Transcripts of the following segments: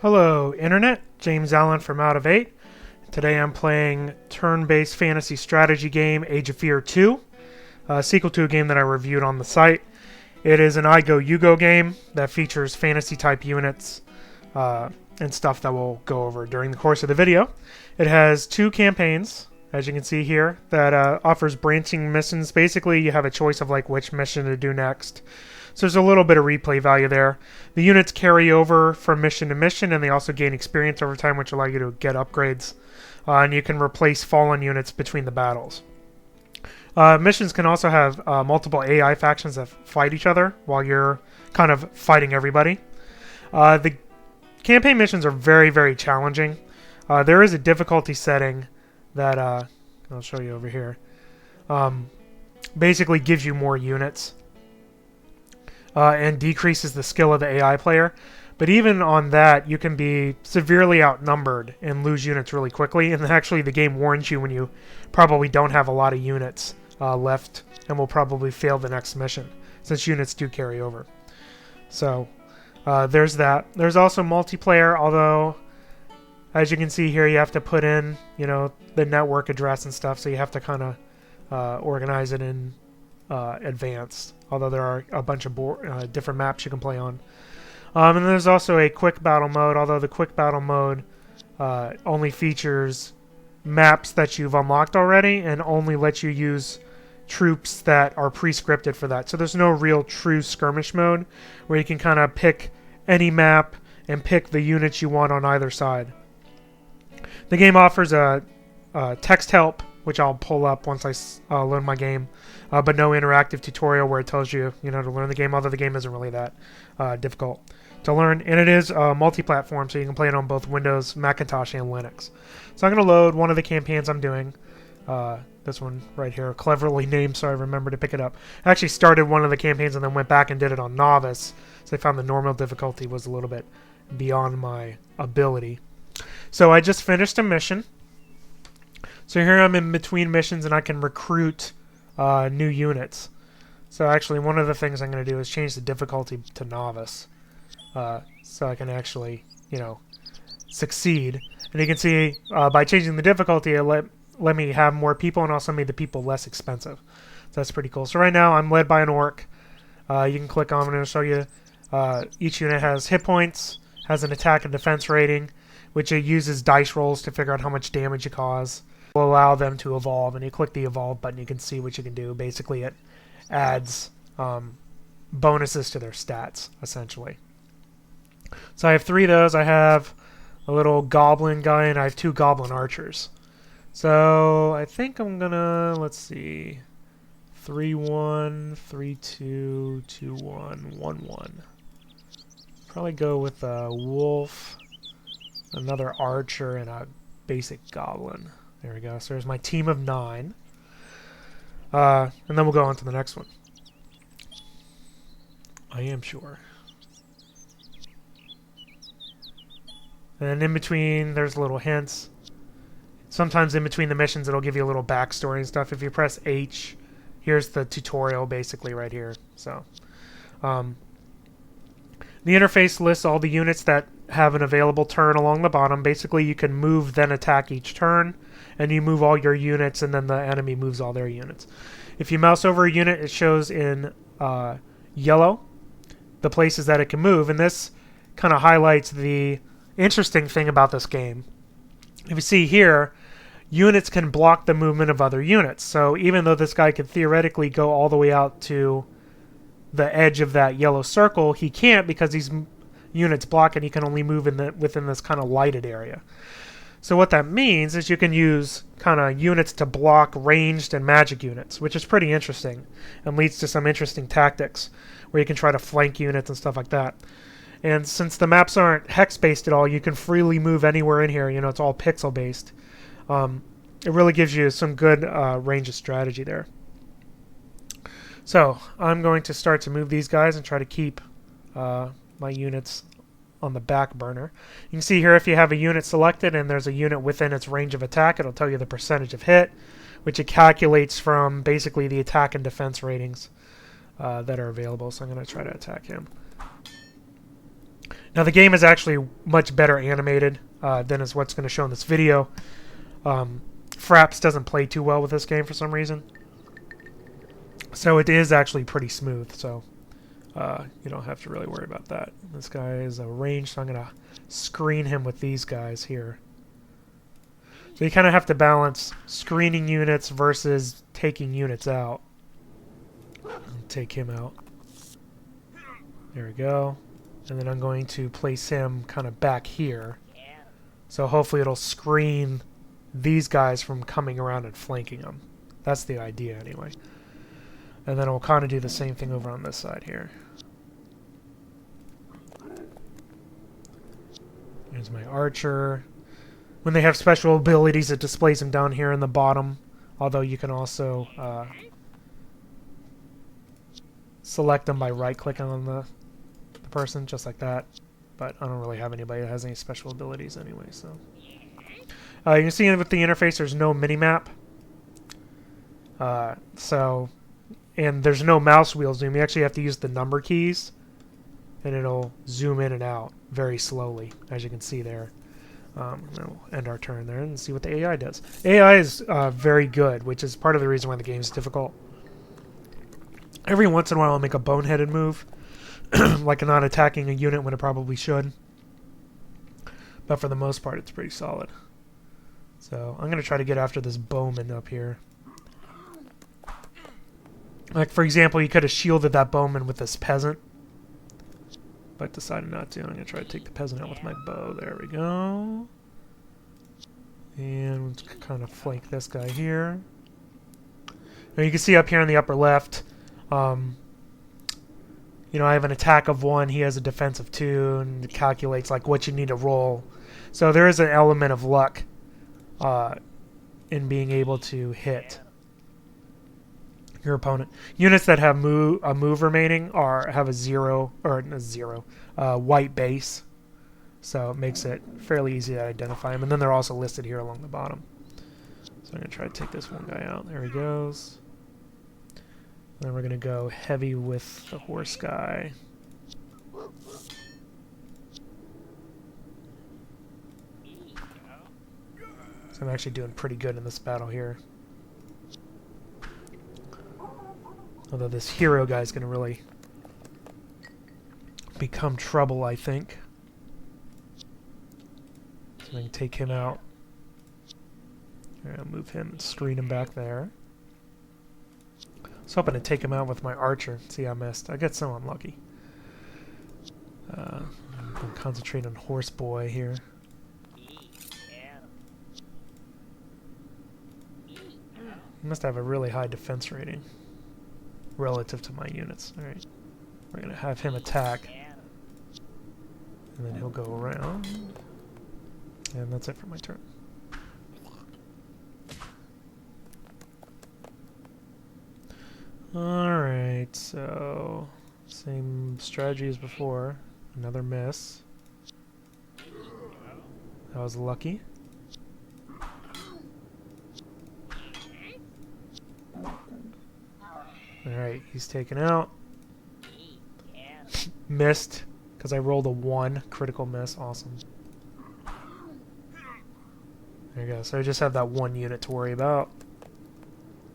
Hello Internet, James Allen from Out of 8. Today I'm playing turn-based fantasy strategy game Age of Fear 2, a sequel to a game that I reviewed on the site. It is an I Go You Go game that features fantasy type units and stuff that we'll go over during the course of the video. It has two campaigns, as you can see here, that offers branching missions. Basically you have a choice of like which mission to do next. So there's a little bit of replay value there. The units carry over from mission to mission, and they also gain experience over time, which allow you to get upgrades. And you can replace fallen units between the battles. Missions can also have multiple AI factions that fight each other while you're kind of fighting everybody. The campaign missions are very, very challenging. There is a difficulty setting that I'll show you over here. Basically gives you more units. And decreases the skill of the AI player. But even on that, you can be severely outnumbered and lose units really quickly. And actually, the game warns you when you probably don't have a lot of units left and will probably fail the next mission, since units do carry over. So there's that. There's also multiplayer, although as you can see here, you have to put in, the network address and stuff. So you have to kind of organize it in advanced. Although there are a bunch of different maps you can play on. And there's also a quick battle mode, although the quick battle mode only features maps that you've unlocked already and only lets you use troops that are pre-scripted for that. So there's no real true skirmish mode where you can kind of pick any map and pick the units you want on either side. The game offers a text help, which I'll pull up once I learn my game. But no interactive tutorial where it tells you, to learn the game, although the game isn't really that difficult to learn. And it is multi-platform, so you can play it on both Windows, Macintosh, and Linux. So I'm going to load one of the campaigns I'm doing. This one right here, cleverly named, so I remember to pick it up. I actually started one of the campaigns and then went back and did it on Novice, so I found the normal difficulty was a little bit beyond my ability. So I just finished a mission. So here I'm in between missions, and I can recruit new units. So actually one of the things I'm going to do is change the difficulty to novice so I can actually succeed. And you can see by changing the difficulty it let me have more people and also made the people less expensive. So that's pretty cool. So right now I'm led by an orc. You can click on it and it'll show you each unit has hit points, has an attack and defense rating, which it uses dice rolls to figure out how much damage you cause. Will allow them to evolve, and you click the evolve button, you can see what you can do. Basically it adds bonuses to their stats, essentially. So I have 3 of those. I have a little goblin guy and I have 2 goblin archers. So I think I'm gonna, let's see, 3-1, 3-2, 2-1, 1-1. Probably go with a wolf, another archer, and a basic goblin. There we go. So there's my team of 9. And then we'll go on to the next one. I am sure. And in between, there's little hints. Sometimes in between the missions, it'll give you a little backstory and stuff. If you press H, here's the tutorial basically right here. So, the interface lists all the units that have an available turn along the bottom. Basically, you can move, then attack each turn. And you move all your units, and then the enemy moves all their units. If you mouse over a unit, it shows in yellow the places that it can move, and this kind of highlights the interesting thing about this game. If you see here, units can block the movement of other units. So even though this guy could theoretically go all the way out to the edge of that yellow circle, he can't because these units block, and he can only move within this kind of lighted area. So what that means is you can use kind of units to block ranged and magic units, which is pretty interesting and leads to some interesting tactics where you can try to flank units and stuff like that. And since the maps aren't hex-based at all, you can freely move anywhere in here. It's all pixel-based. It really gives you some good range of strategy there. So I'm going to start to move these guys and try to keep my units on the back burner. You can see here if you have a unit selected and there's a unit within its range of attack, it'll tell you the percentage of hit, which it calculates from basically the attack and defense ratings that are available. So I'm going to try to attack him. Now the game is actually much better animated than is what's going to show in this video. Fraps doesn't play too well with this game for some reason. So it is actually pretty smooth, so you don't have to really worry about that. This guy is a range, so I'm going to screen him with these guys here. So you kind of have to balance screening units versus taking units out. Take him out. There we go. And then I'm going to place him kind of back here. So hopefully it'll screen these guys from coming around and flanking them. That's the idea anyway. And then we'll kind of do the same thing over on this side here. Here's my archer. When they have special abilities, it displays them down here in the bottom. Although you can also select them by right-clicking on the person, just like that. But I don't really have anybody that has any special abilities anyway, so... you can see with the interface there's no minimap. And there's no mouse wheel zoom. You actually have to use the number keys, and it'll zoom in and out very slowly, as you can see there. We'll end our turn there and see what the AI does. AI is very good, which is part of the reason why the game is difficult. Every once in a while I'll make a boneheaded move, like not attacking a unit when it probably should. But for the most part, it's pretty solid. So I'm going to try to get after this bowman up here. Like, for example, you could have shielded that bowman with this peasant, but decided not to. I'm going to try to take the peasant out with my bow. There we go. And we'll kind of flank this guy here. Now you can see up here in the upper left, you know, I have an attack of 1, he has a defense of 2, and it calculates like what you need to roll. So there is an element of luck in being able to hit your opponent. Units that have a move remaining have a white base, so it makes it fairly easy to identify them. And then they're also listed here along the bottom. So I'm going to try to take this one guy out. There he goes. Then we're going to go heavy with the horse guy. So I'm actually doing pretty good in this battle here. Although this hero guy is going to really become trouble, I think. So I can take him out. I'll move him and screen him back there. I was hoping to take him out with my archer. See, I missed. I got so unlucky. I'm concentrating on horse boy here. He must have a really high defense rating relative to my units. Alright. We're going to have him attack. And then he'll go around. And that's it for my turn. Alright, so same strategy as before. Another miss. That was lucky. Alright, he's taken out. Missed, because I rolled a 1. Critical miss. Awesome. There you go. So I just have that 1 unit to worry about.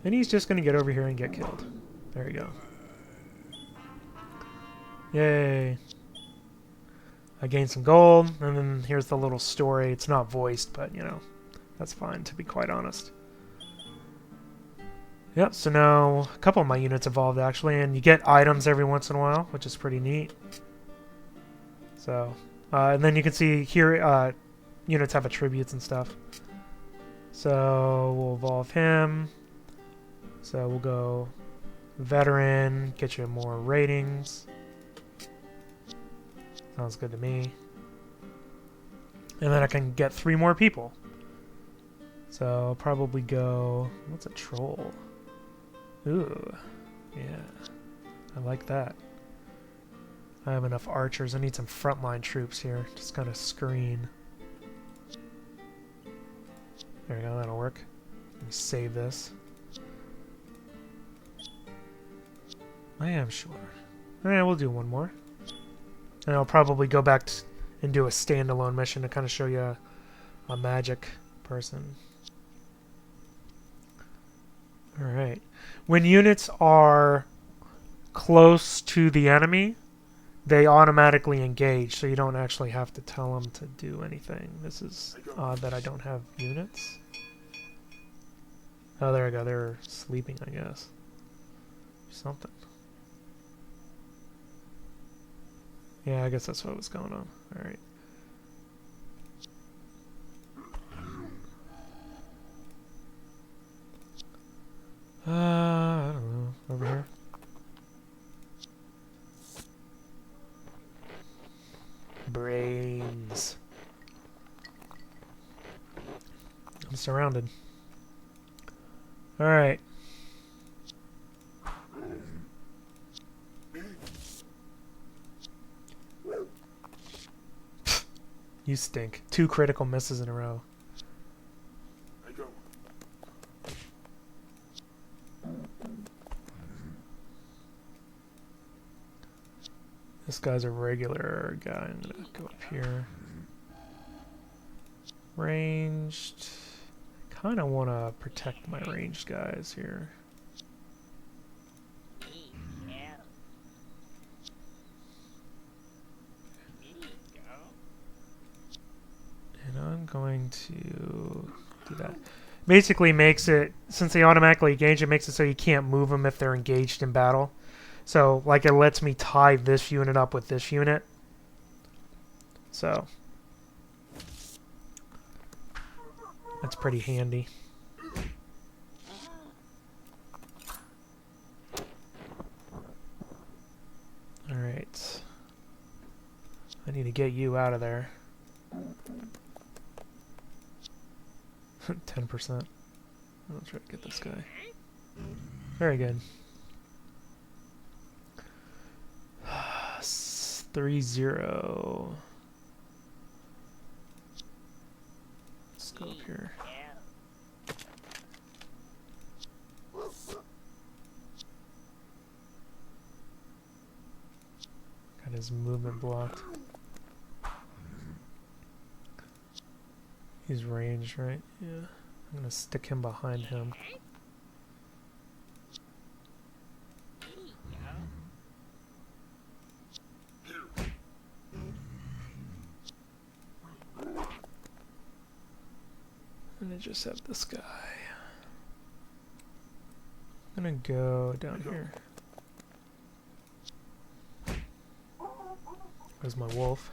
And he's just going to get over here and get killed. There you go. Yay. I gained some gold, and then here's the little story. It's not voiced, but, you know, that's fine, to be quite honest. Yep, so now a couple of my units evolved, actually, and you get items every once in a while, which is pretty neat. So, and then you can see here, units have attributes and stuff. So, we'll evolve him. So, we'll go veteran, get you more ratings. Sounds good to me. And then I can get 3 more people. So, I'll probably go... What's a troll? Ooh, yeah, I like that. I have enough archers. I need some frontline troops here. Just kind of screen. There we go, that'll work. Let me save this. I am sure. Alright, we'll do one more. And I'll probably go back and do a standalone mission to kind of show you a magic person. Alright. When units are close to the enemy, they automatically engage, so you don't actually have to tell them to do anything. This is odd that I don't have units. Oh, there I go. They're sleeping, I guess. Something. Yeah, I guess that's what was going on. Alright. I don't know. Over here. Brains. I'm surrounded. Alright. You stink. 2 critical misses in a row. This guy's a regular guy. I'm gonna go up here. Ranged. Kind of want to protect my ranged guys here. And I'm going to do that. Basically makes it, since they automatically engage, it makes it so you can't move them if they're engaged in battle. So, like, it lets me tie this unit up with this unit. So, that's pretty handy. Alright. I need to get you out of there. 10%. I'll try to get this guy. Very good. 3-0. Let's go up here. Got his movement blocked. He's ranged, right? Yeah. I'm gonna stick him behind him. And I just have this guy. I'm gonna go down here. There's my wolf.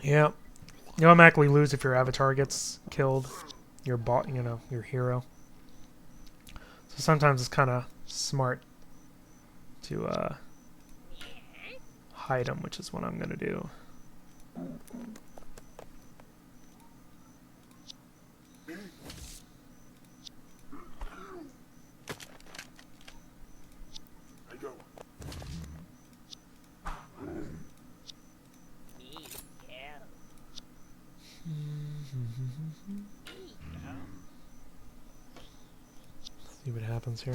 Yeah. You automatically lose if your avatar gets killed. Your bot, you know, your hero. So sometimes it's kind of smart to hide them, which is what I'm gonna do. See what happens here.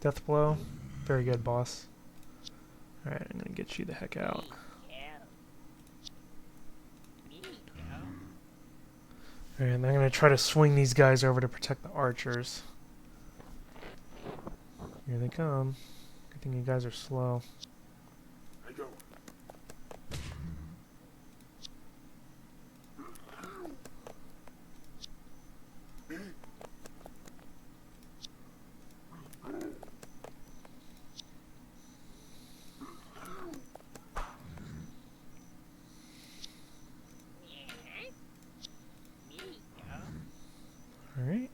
Death blow. Very good, boss. Alright, I'm gonna get you the heck out. Alright, and I'm gonna try to swing these guys over to protect the archers. Here they come. Good thing you guys are slow. Alright.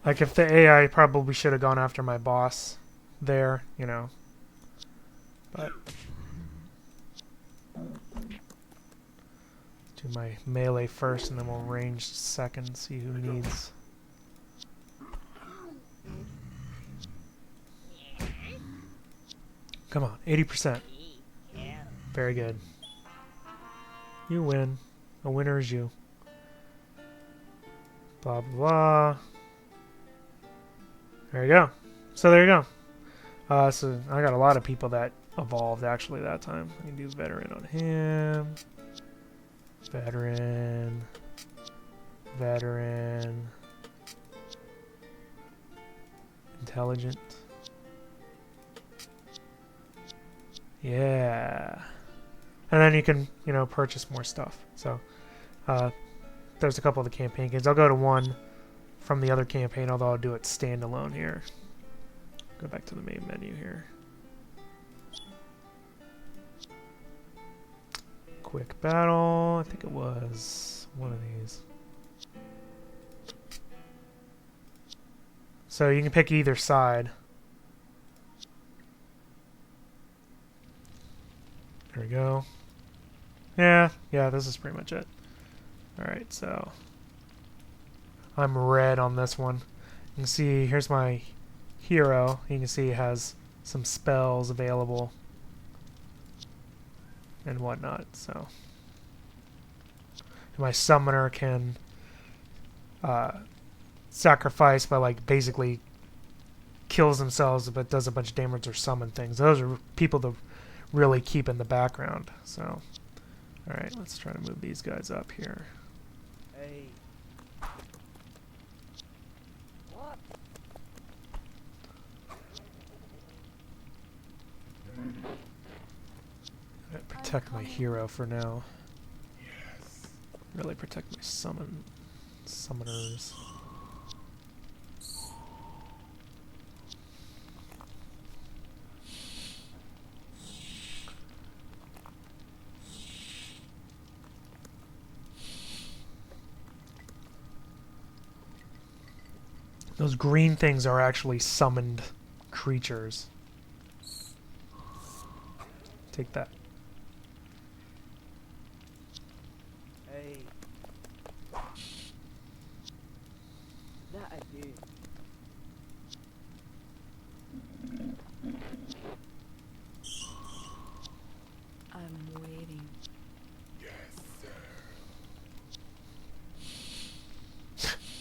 Like, if the AI probably should have gone after my boss there, you know. But do my melee first, and then we'll range second. See who needs. Come on, 80%. Very good. You win. A winner is you. Blah, blah, blah. There you go. So there you go. So I got a lot of people that evolved actually that time. I can do veteran on him. Veteran. Veteran. Intelligent. Yeah. And then you can, you know, purchase more stuff. So, there's a couple of the campaign games. I'll go to one from the other campaign, although I'll do it standalone here. Go back to the main menu here. Quick battle. I think it was one of these. So you can pick either side. There we go. Yeah, this is pretty much it. Alright, so I'm red on this one. You can see, here's my hero. You can see it has some spells available and whatnot, so. My summoner can sacrifice by, like, basically kills themselves but does a bunch of damage or summon things. Those are people to really keep in the background. So, alright, let's try to move these guys up here. Hey. What? Protect my hero for now. Yes. Really protect my summoners. Those green things are actually summoned creatures. Take that. Hey. That I do. I'm waiting.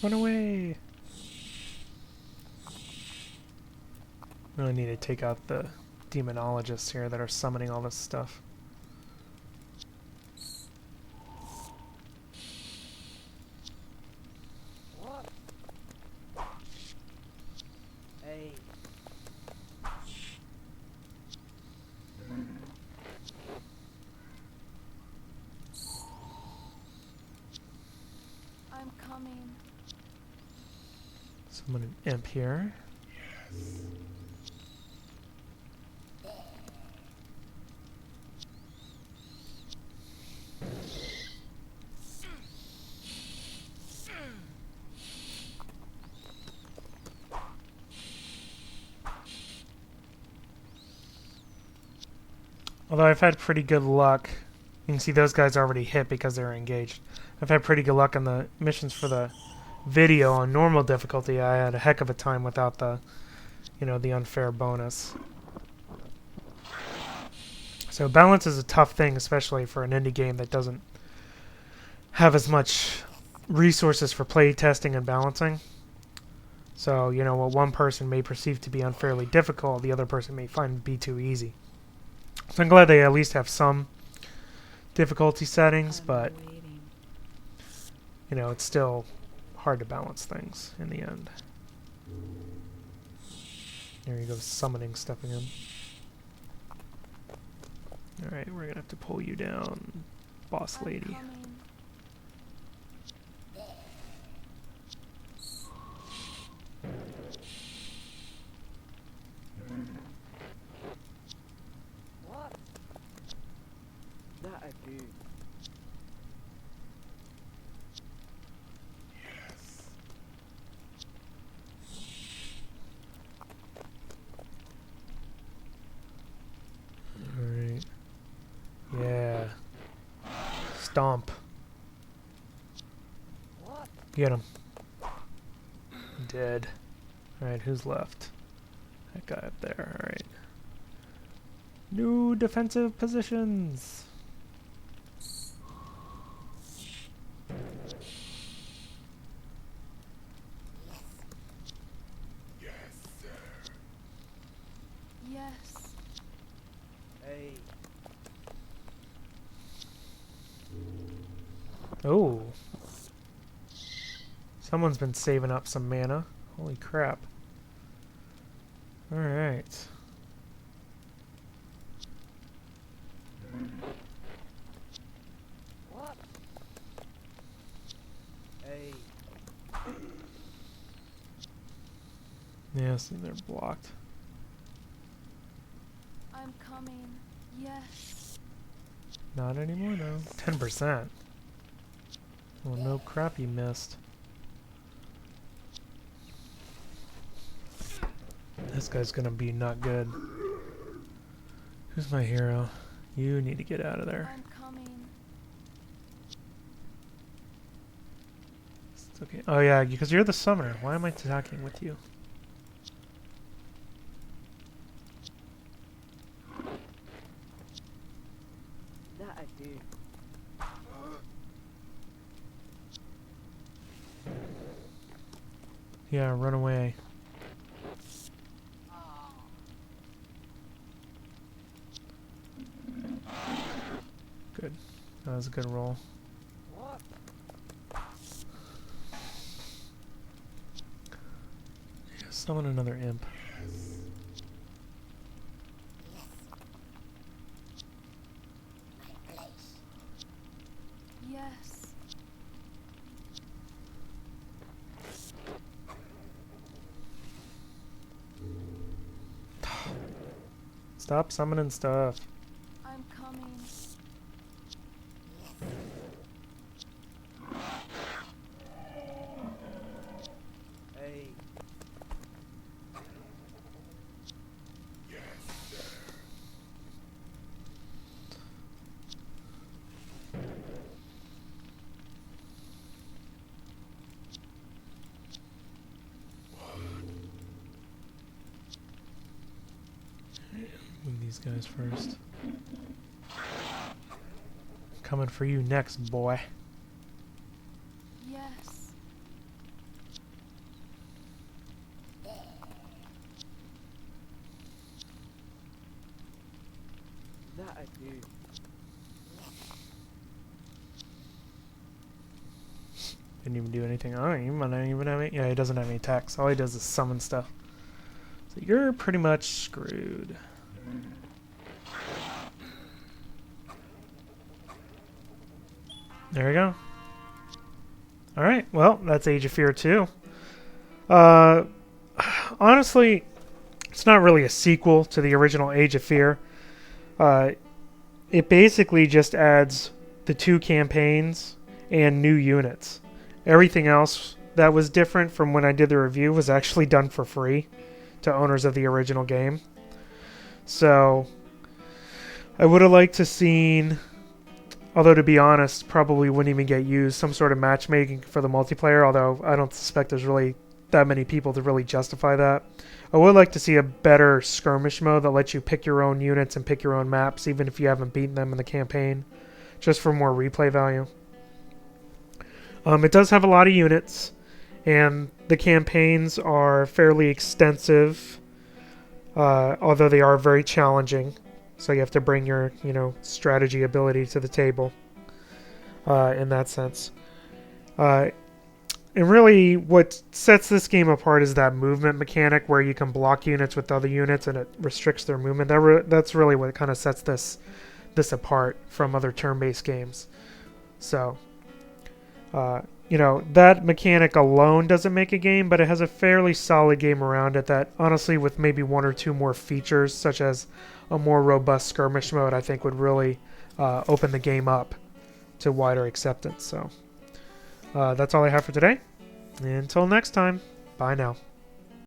Run away! Really need to take out the demonologists here that are summoning all this stuff. What? Hey. I'm coming. Summon an imp here. Although I've had pretty good luck. You can see those guys already hit because they're engaged. I've had pretty good luck on the missions for the video on normal difficulty. I had a heck of a time without the, you know, the unfair bonus. So balance is a tough thing, especially for an indie game that doesn't have as much resources for play testing and balancing. So, you know, what one person may perceive to be unfairly difficult, the other person may find to be too easy. So I'm glad they at least have some difficulty settings, but you know, it's still hard to balance things in the end. There you go, summoning stepping in. Alright, we're gonna have to pull you down, boss lady. What? That I do. Alright. Yeah. Stomp. Get him. Dead. Alright, who's left? That guy up there, alright. New defensive positions! Yes. Hey. Oh. Someone's been saving up some mana. Holy crap. Alright. What? Hey. Yeah, see, they're blocked. I'm coming. Yes. Not anymore, though. 10%. Well, no crap you missed. This guy's gonna be not good. Who's my hero? You need to get out of there. I'm coming. It's okay. Oh yeah, because you're the summoner. Why am I talking with you? That I do. Yeah, run away. Good. That was a good roll. What? Yeah, summon another imp. Yes. Stop summoning stuff. I'm coming. Hey. Move these guys first. Coming for you next, boy. Yes. That I do. Didn't even do anything. Oh, he might not even have any. Yeah, he doesn't have any attacks. All he does is summon stuff. So you're pretty much screwed. There we go. Alright, well, that's Age of Fear 2. Honestly, it's not really a sequel to the original Age of Fear. It basically just adds the 2 campaigns and new units. Everything else that was different from when I did the review was actually done for free to owners of the original game. So, I would have liked to seen, although to be honest, probably wouldn't even get used, some sort of matchmaking for the multiplayer, although I don't suspect there's really that many people to really justify that. I would like to see a better skirmish mode that lets you pick your own units and pick your own maps, even if you haven't beaten them in the campaign, just for more replay value. It does have a lot of units, and the campaigns are fairly extensive, although they are very challenging. So you have to bring your, strategy ability to the table in that sense. And really, what sets this game apart is that movement mechanic where you can block units with other units and it restricts their movement. That's really what kind of sets this apart from other turn-based games. So, that mechanic alone doesn't make a game, but it has a fairly solid game around it that, honestly, with maybe 1 or 2 more features, such as a more robust skirmish mode, I think would really open the game up to wider acceptance. So that's all I have for today. Until next time, bye now.